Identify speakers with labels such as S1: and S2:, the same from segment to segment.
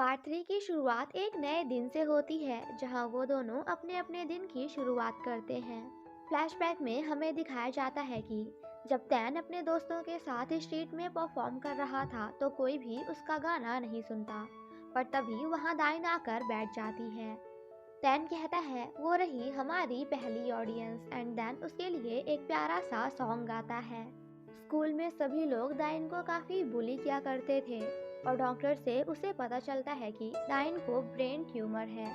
S1: Part 3 की शुरुआत एक नए दिन से होती है जहां वो दोनों अपने अपने दिन की शुरुआत करते हैं। फ्लैशबैक में हमें दिखाया जाता है कि जब तैन अपने दोस्तों के साथ स्ट्रीट में परफॉर्म कर रहा था तो कोई भी उसका गाना नहीं सुनता। पर तभी वहां दाइन आकर बैठ जाती है। तैन कहता है वो रही हमारी पहली ऑडियंस एंड देन उसके लिए एक प्यारा सा सॉन्ग गाता है। स्कूल में सभी लोग दाइन को काफ़ी बुली किया करते थे और डॉक्टर से उसे पता चलता है कि दाइन को ब्रेन ट्यूमर है।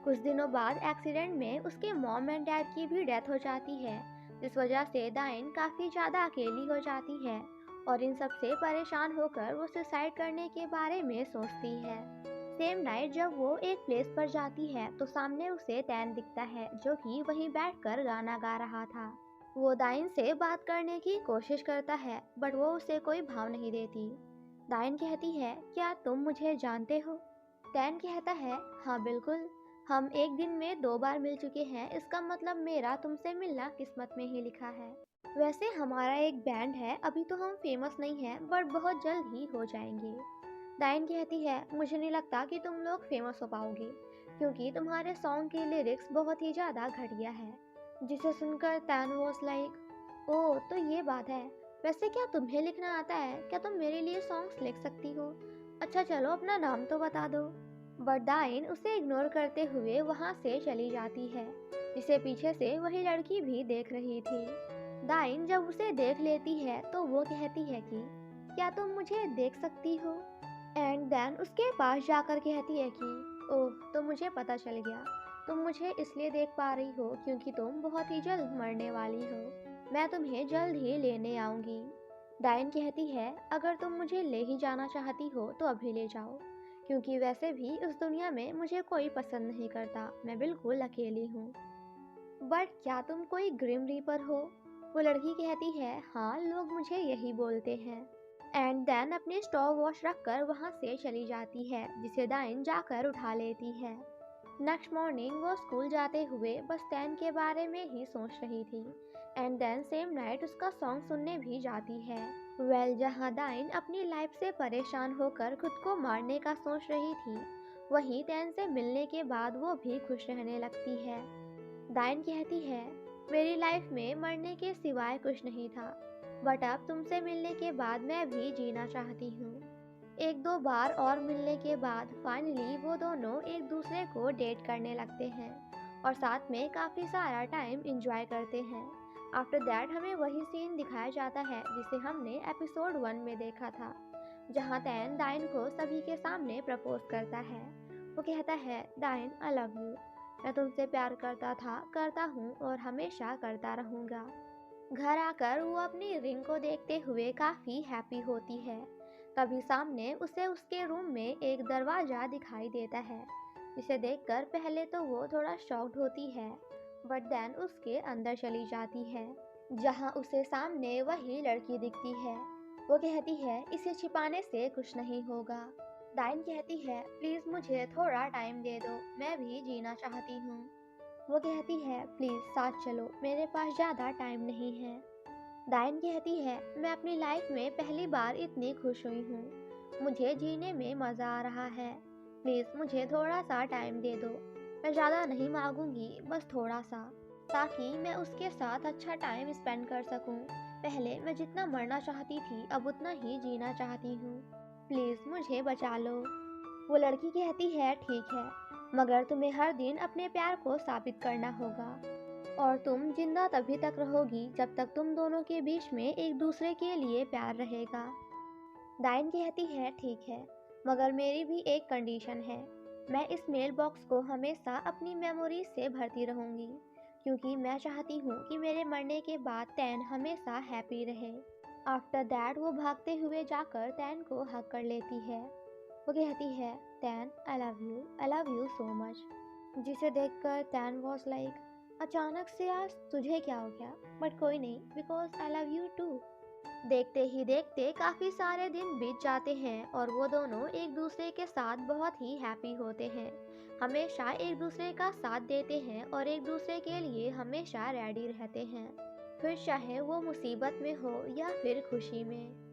S1: कुछ दिनों बाद एक्सीडेंट में उसके मॉम एंड डैड की भी डेथ हो जाती है, जिस वजह से दाइन काफ़ी ज़्यादा अकेली हो जाती है और इन सब से परेशान होकर वो सुसाइड करने के बारे में सोचती है। सेम नाइट जब वो एक प्लेस पर जाती है तो सामने उसे तैन दिखता है जो कि वहीं बैठकर गाना गा रहा था। वो दाइन से बात करने की कोशिश करता है बट वो उसे कोई भाव नहीं देती। दाइन कहती है क्या तुम मुझे जानते हो? तैन कहता है हाँ बिल्कुल, हम एक दिन में 2 बार मिल चुके हैं, इसका मतलब मेरा तुमसे मिलना किस्मत में ही लिखा है। वैसे हमारा एक बैंड है, अभी तो हम फेमस नहीं हैं बट बहुत जल्द ही हो जाएंगे। दाइन कहती है मुझे नहीं लगता कि तुम लोग फेमस हो पाओगे क्योंकि तुम्हारे सॉन्ग की लिरिक्स बहुत ही ज़्यादा घटिया है। जिसे सुनकर तैन वॉज लाइक ओह तो ये बात है, वैसे क्या तुम्हें लिखना आता है? क्या तुम मेरे लिए सॉन्ग्स लिख सकती हो? अच्छा चलो अपना नाम तो बता दो। बट दाइन उसे इग्नोर करते हुए वहाँ से चली जाती है, जिसे पीछे से वही लड़की भी देख रही थी। दाइन जब उसे देख लेती है तो वो कहती है कि क्या तुम मुझे देख सकती हो? एंड देन उसके पास जाकर कहती है कि ओह तो मुझे पता चल गया, तुम मुझे इसलिए देख पा रही हो क्योंकि तुम बहुत ही जल्द मरने वाली हो। मैं तुम्हें जल्द ही लेने आऊंगी। डायन कहती है अगर तुम मुझे ले ही जाना चाहती हो तो अभी ले जाओ, क्योंकि वैसे भी इस दुनिया में मुझे कोई पसंद नहीं करता, मैं बिल्कुल अकेली हूँ। बट क्या तुम कोई ग्रिम रीपर हो? वो लड़की कहती है हाँ लोग मुझे यही बोलते हैं। एंड देन अपने स्टॉप वॉच रखकर वहाँ से चली जाती है, जिसे दाइन जाकर उठा लेती है। नेक्स्ट मॉर्निंग वो स्कूल जाते हुए बस तैन के बारे में ही सोच रही थी एंड देन सेम नाइट उसका सॉन्ग सुनने भी जाती है। जहाँ दाइन अपनी लाइफ से परेशान होकर खुद को मारने का सोच रही थी, वहीं तैन से मिलने के बाद वो भी खुश रहने लगती है। दाइन कहती है मेरी लाइफ में मरने के सिवाय कुछ नहीं था, बट अब तुमसे मिलने के बाद मैं भी जीना चाहती हूँ। एक दो बार और मिलने के बाद फाइनली वो दोनों एक दूसरे को डेट करने लगते हैं और साथ में काफ़ी सारा टाइम इंजॉय करते हैं। आफ्टर दैट हमें वही सीन दिखाया जाता है जिसे हमने एपिसोड 1 में देखा था, जहाँ तैन दाइन को सभी के सामने प्रपोज करता है। वो कहता है दाइन आई लव यू, मैं तुमसे प्यार करता था, करता हूँ और हमेशा करता रहूँगा। घर आकर वो अपनी रिंग को देखते हुए काफ़ी हैप्पी होती है। तभी सामने उसे उसके रूम में एक दरवाज़ा दिखाई देता है, जिसे देखकर पहले तो वो थोड़ा शॉक्ड होती है बट देन उसके अंदर चली जाती है, जहाँ उसे सामने वही लड़की दिखती है। वो कहती है इसे छिपाने से कुछ नहीं होगा। दाइन कहती है प्लीज़ मुझे थोड़ा टाइम दे दो, मैं भी जीना चाहती हूँ। वो कहती है प्लीज़ साथ चलो, मेरे पास ज़्यादा टाइम नहीं है। दाइन कहती है मैं अपनी लाइफ में पहली बार इतनी खुश हुई हूँ, मुझे जीने में मज़ा आ रहा है, प्लीज़ मुझे थोड़ा सा टाइम दे दो। मैं ज़्यादा नहीं मांगूंगी, बस थोड़ा सा, ताकि मैं उसके साथ अच्छा टाइम स्पेंड कर सकूँ। पहले मैं जितना मरना चाहती थी अब उतना ही जीना चाहती हूँ, प्लीज़ मुझे बचा लो। वो लड़की कहती है ठीक है, मगर तुम्हें हर दिन अपने प्यार को साबित करना होगा और तुम जिंदा तभी तक रहोगी जब तक तुम दोनों के बीच में एक दूसरे के लिए प्यार रहेगा। दाइन कहती है ठीक है, मगर मेरी भी एक कंडीशन है, मैं इस मेल बॉक्स को हमेशा अपनी मेमोरीज से भरती रहूंगी, क्योंकि मैं चाहती हूँ कि मेरे मरने के बाद तैन हमेशा हैप्पी रहे। आफ्टर दैट वो भागते हुए जाकर तैन को हग कर लेती है। वो कहती है तैन आई लव यू सो मच, जिसे देखकर तैन वॉज लाइक अचानक से आज तुझे क्या हो गया? बट कोई नहीं, because I love you too. देखते ही देखते काफ़ी सारे दिन बीत जाते हैं और वो दोनों एक दूसरे के साथ बहुत ही हैप्पी होते हैं, हमेशा एक दूसरे का साथ देते हैं और एक दूसरे के लिए हमेशा रेडी रहते हैं, फिर चाहे वो मुसीबत में हो या फिर खुशी में।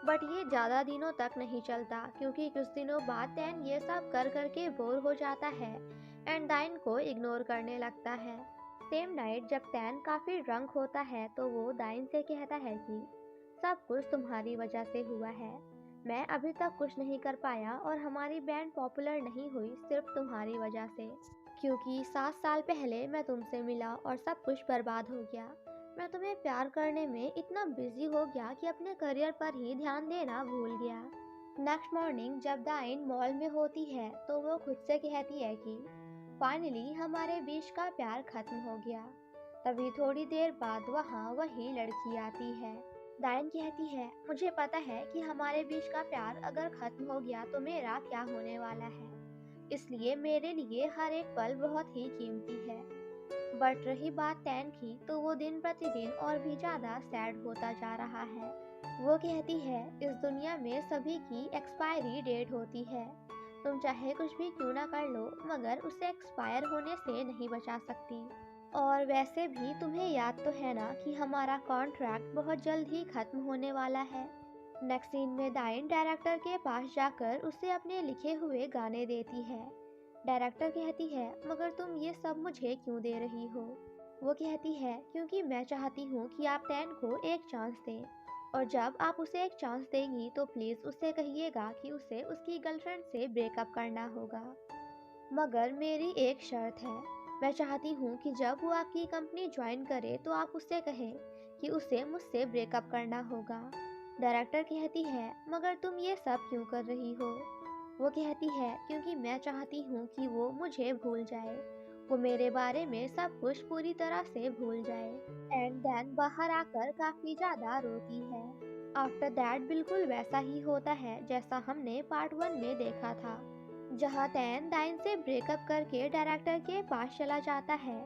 S1: बट ये ज़्यादा दिनों तक नहीं चलता क्योंकि कुछ दिनों बाद टैन ये सब कर करके बोर हो जाता है एंड डाइन को इग्नोर करने लगता है। सेम नाइट जब टैन काफ़ी ड्रंक होता है तो वो डाइन से कहता है कि सब कुछ तुम्हारी वजह से हुआ है। मैं अभी तक कुछ नहीं कर पाया और हमारी बैंड पॉपुलर नहीं हुई सिर्फ तुम्हारी वजह से, क्योंकि 7 साल पहले मैं तुमसे मिला और सब कुछ बर्बाद हो गया। मैं तुम्हें प्यार करने में इतना बिजी हो गया कि अपने करियर पर ही ध्यान देना भूल गया। नेक्स्ट मॉर्निंग जब डाइन मॉल में होती है तो वो खुद से कहती है कि फाइनली हमारे बीच का प्यार खत्म हो गया। तभी थोड़ी देर बाद वहाँ वही लड़की आती है। डाइन कहती है, मुझे पता है कि हमारे बीच का प्यार अगर खत्म हो गया तो मेरा क्या होने वाला है, इसलिए मेरे लिए हर एक पल बहुत ही कीमती है। बट रही बात टैन की तो वो दिन प्रतिदिन और भी ज़्यादा सैड होता जा रहा है। वो कहती है, इस दुनिया में सभी की एक्सपायरी डेट होती है। तुम चाहे कुछ भी क्यों ना कर लो मगर उसे एक्सपायर होने से नहीं बचा सकती। और वैसे भी तुम्हें याद तो है ना कि हमारा कॉन्ट्रैक्ट बहुत जल्द ही खत्म होने वाला है। नेक्स्ट सीन में डाइन डायरेक्टर के पास जाकर उसे अपने लिखे हुए गाने देती है। डायरेक्टर कहती है, मगर तुम ये सब मुझे क्यों दे रही हो? वो कहती है, क्योंकि मैं चाहती हूँ कि आप टैन को एक चांस दें और जब आप उसे एक चांस देंगी तो प्लीज़ उससे कहिएगा कि उसे उसकी गर्लफ्रेंड से ब्रेकअप करना होगा। मगर मेरी एक शर्त है, मैं चाहती हूँ कि जब वो आपकी कंपनी ज्वाइन करे तो आप उससे कहें कि उसे मुझसे ब्रेकअप करना होगा। डायरेक्टर कहती है, मगर तुम ये सब क्यों कर रही हो? वो कहती है, क्योंकि मैं चाहती हूँ कि वो मुझे भूल जाए, वो मेरे बारे में सब कुछ पूरी तरह से भूल जाए। एंड देन बाहर आकर काफ़ी ज़्यादा रोती है। आफ्टर दैट बिल्कुल वैसा ही होता है जैसा हमने पार्ट 1 में देखा था, जहाँ टैन डाइन से ब्रेकअप करके डायरेक्टर के पास चला जाता है,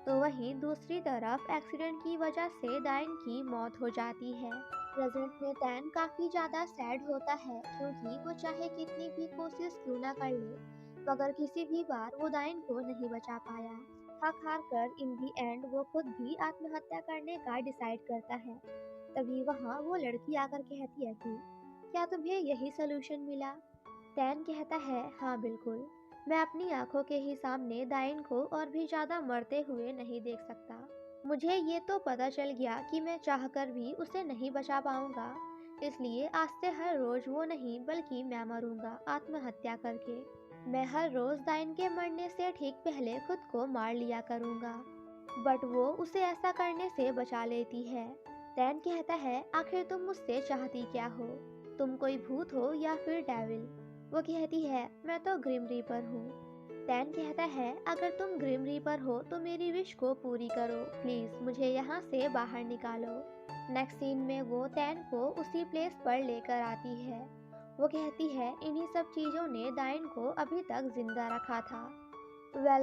S1: तो वहीं दूसरी तरफ एक्सीडेंट की वजह से डाइन की मौत हो जाती है। प्रेजेंट में टैन काफ़ी ज़्यादा सैड होता है क्योंकि वो चाहे कितनी भी कोशिश क्यों ना कर ले मगर किसी भी बार वो डाइन को नहीं बचा पाया। थक हार कर इन दी एंड वो खुद भी आत्महत्या करने का डिसाइड करता है। तभी वहाँ वो लड़की आकर कहती है कि क्या तुम्हें यही सोल्यूशन मिला? टैन कहता है, हाँ बिल्कुल, मैं अपनी आंखों के ही सामने डाइन को और भी ज़्यादा मरते हुए नहीं देख सकता। मुझे ये तो पता चल गया कि मैं चाहकर भी उसे नहीं बचा पाऊंगा, इसलिए आज से हर रोज़ वो नहीं बल्कि मैं मरूंगा आत्महत्या करके। मैं हर रोज़ डाइन के मरने से ठीक पहले खुद को मार लिया करूंगा। बट वो उसे ऐसा करने से बचा लेती है। टैन कहता है, आखिर तुम मुझसे चाहती क्या हो? तुम कोई भूत हो या फिर डेविल? वो कहती है, मैं तो ग्रिम रीपर हूँ। टैन कहता है, अगर तुम ग्रिम रीपर हो तो मेरी विश को पूरी करो, प्लीज़ मुझे यहाँ से बाहर निकालो। नेक्स्ट सीन में वो टैन को उसी प्लेस पर लेकर आती है। वो कहती है, इन्हीं सब चीज़ों ने डाइन को अभी तक जिंदा रखा था।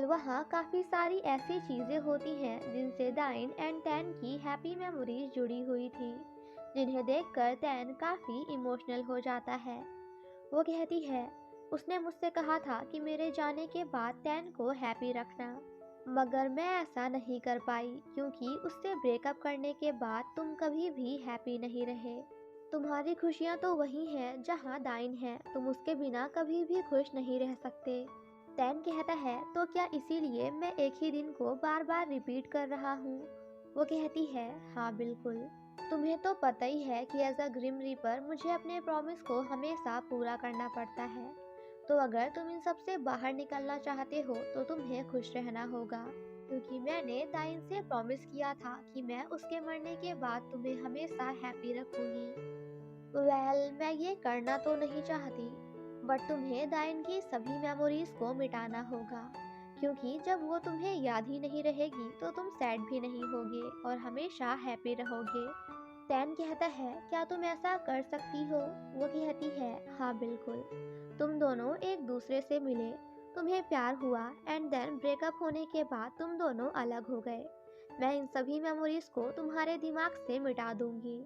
S1: वहाँ काफ़ी सारी ऐसी चीज़ें होती हैं जिनसे डाइन एंड टैन की हैप्पी मेमोरीज जुड़ी हुई थी, जिन्हें देखकर टैन काफ़ी इमोशनल हो जाता है। वो कहती है, उसने मुझसे कहा था कि मेरे जाने के बाद टैन को हैप्पी रखना, मगर मैं ऐसा नहीं कर पाई क्योंकि उससे ब्रेकअप करने के बाद तुम कभी भी हैप्पी नहीं रहे। तुम्हारी खुशियाँ तो वही हैं जहाँ डाइन है, तुम उसके बिना कभी भी खुश नहीं रह सकते। टैन कहता है, तो क्या इसीलिए मैं एक ही दिन को बार बार रिपीट कर रहा हूँ? वो कहती है, हाँ बिल्कुल। तुम्हें तो पता ही है कि एज अ ग्रिम रीपर मुझे अपने प्रॉमिस को हमेशा पूरा करना पड़ता है। तो अगर तुम इन सब से बाहर निकलना चाहते हो तो तुम्हें खुश रहना होगा, क्योंकि मैंने डाइन से प्रॉमिस किया था कि मैं उसके मरने के बाद तुम्हें हमेशा हैप्पी रखूंगी। मैं ये करना तो नहीं चाहती, बट तुम्हें डाइन की सभी मेमोरीज को मिटाना होगा, क्योंकि जब वो तुम्हें याद ही नहीं रहेगी तो तुम सैड भी नहीं होगे और हमेशा हैप्पी रहोगे। टैन कहता है, क्या तुम ऐसा कर सकती हो? वो कहती है, हाँ बिल्कुल। तुम दोनों एक दूसरे से मिले, तुम्हें प्यार हुआ एंड देन ब्रेकअप होने के बाद तुम दोनों अलग हो गए। मैं इन सभी मेमोरीज को तुम्हारे दिमाग से मिटा दूंगी।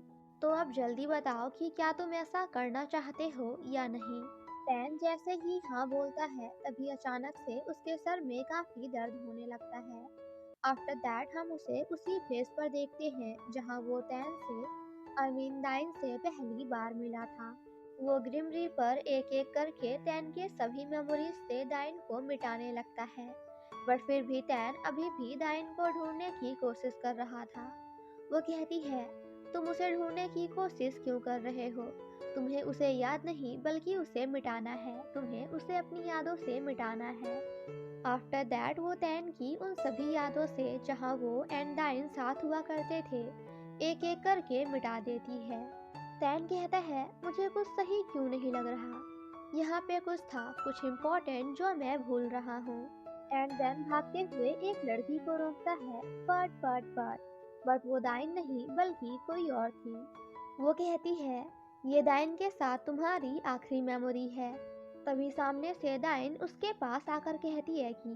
S1: तो अब जल्दी बताओ कि क्या तुम ऐसा करना चाहते हो या नहीं? टैन जैसे ही हाँ बोलता है तभी अचानक से उसके सर में काफी दर्द होने लगता है। आफ्टर दैट हम उसे उसी प्लेस पर देखते हैं जहाँ वो टैन से डाइन से पहली बार मिला था। वो ग्रिम रीपर एक एक करके टैन के सभी मेमोरीज से डाइन को मिटाने लगता है, बट फिर भी टैन अभी भी डाइन को ढूंढने की कोशिश कर रहा था। वो कहती है, तुम उसे ढूंढने की कोशिश क्यों कर रहे हो? तुम्हें उसे याद नहीं बल्कि उसे मिटाना है, तुम्हें उसे अपनी यादों से मिटाना है। आफ्टर दैट वो टैन की उन सभी यादों से जहाँ वो एंड डाइन साथ हुआ करते थे, एक एक करके मिटा देती है। टैन कहता है, मुझे कुछ सही क्यों नहीं लग रहा, यहाँ पे कुछ था, कुछ इम्पोर्टेंट जो मैं भूल रहा हूँ। एंड देन भागते हुए एक लड़की को रोकता है, बट वो डाइन नहीं बल्कि कोई और थी। वो कहती है, ये डाइन के साथ तुम्हारी आखिरी मेमोरी है। तभी सामने से डाइन उसके पास आकर कहती है कि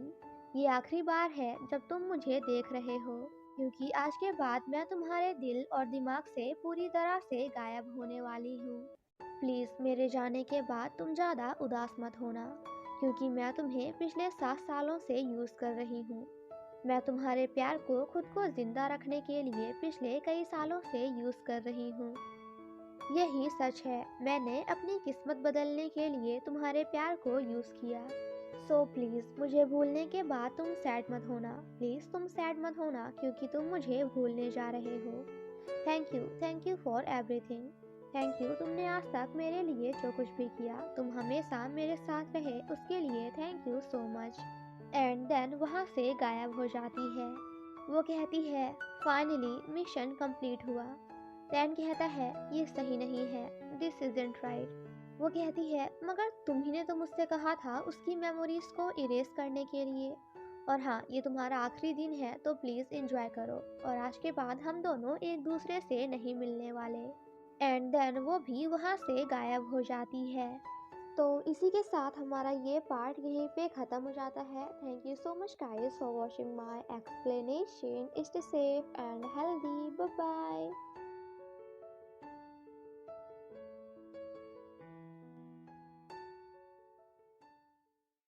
S1: ये आखिरी बार है जब तुम मुझे देख रहे हो, क्योंकि आज के बाद मैं तुम्हारे दिल और दिमाग से पूरी तरह से गायब होने वाली हूँ। प्लीज़ मेरे जाने के बाद तुम ज़्यादा उदास मत होना, क्योंकि मैं तुम्हें पिछले 7 सालों से यूज़ कर रही हूँ। मैं तुम्हारे प्यार को खुद को जिंदा रखने के लिए पिछले कई सालों से यूज़ कर रही हूँ। यही सच है, मैंने अपनी किस्मत बदलने के लिए तुम्हारे प्यार को यूज़ किया। सो प्लीज़ मुझे भूलने के बाद तुम सैड मत होना, प्लीज़ तुम सैड मत होना, क्योंकि तुम मुझे भूलने जा रहे हो। Thank you for everything. Thank you, तुमने आज तक मेरे लिए जो कुछ भी किया, तुम हमेशा मेरे साथ रहे, उसके लिए thank you so much. And then वहाँ से गायब हो जाती है। वो कहती है, फाइनली मिशन कंप्लीट हुआ। डैन कहता है, ये सही नहीं है, दिस इजंट राइट। वो कहती है, मगर तुम्ही ने तो मुझसे कहा था उसकी मेमोरीज को इरेज करने के लिए। और हाँ, ये तुम्हारा आखिरी दिन है तो प्लीज़ एंजॉय करो, और आज के बाद हम दोनों एक दूसरे से नहीं मिलने वाले। एंड देन वो भी वहाँ से गायब हो जाती है। तो इसी के साथ हमारा ये पार्ट यहीं पे ख़त्म हो जाता है। Thank you so much guys for watching my explanation. Stay safe and healthy, bye bye.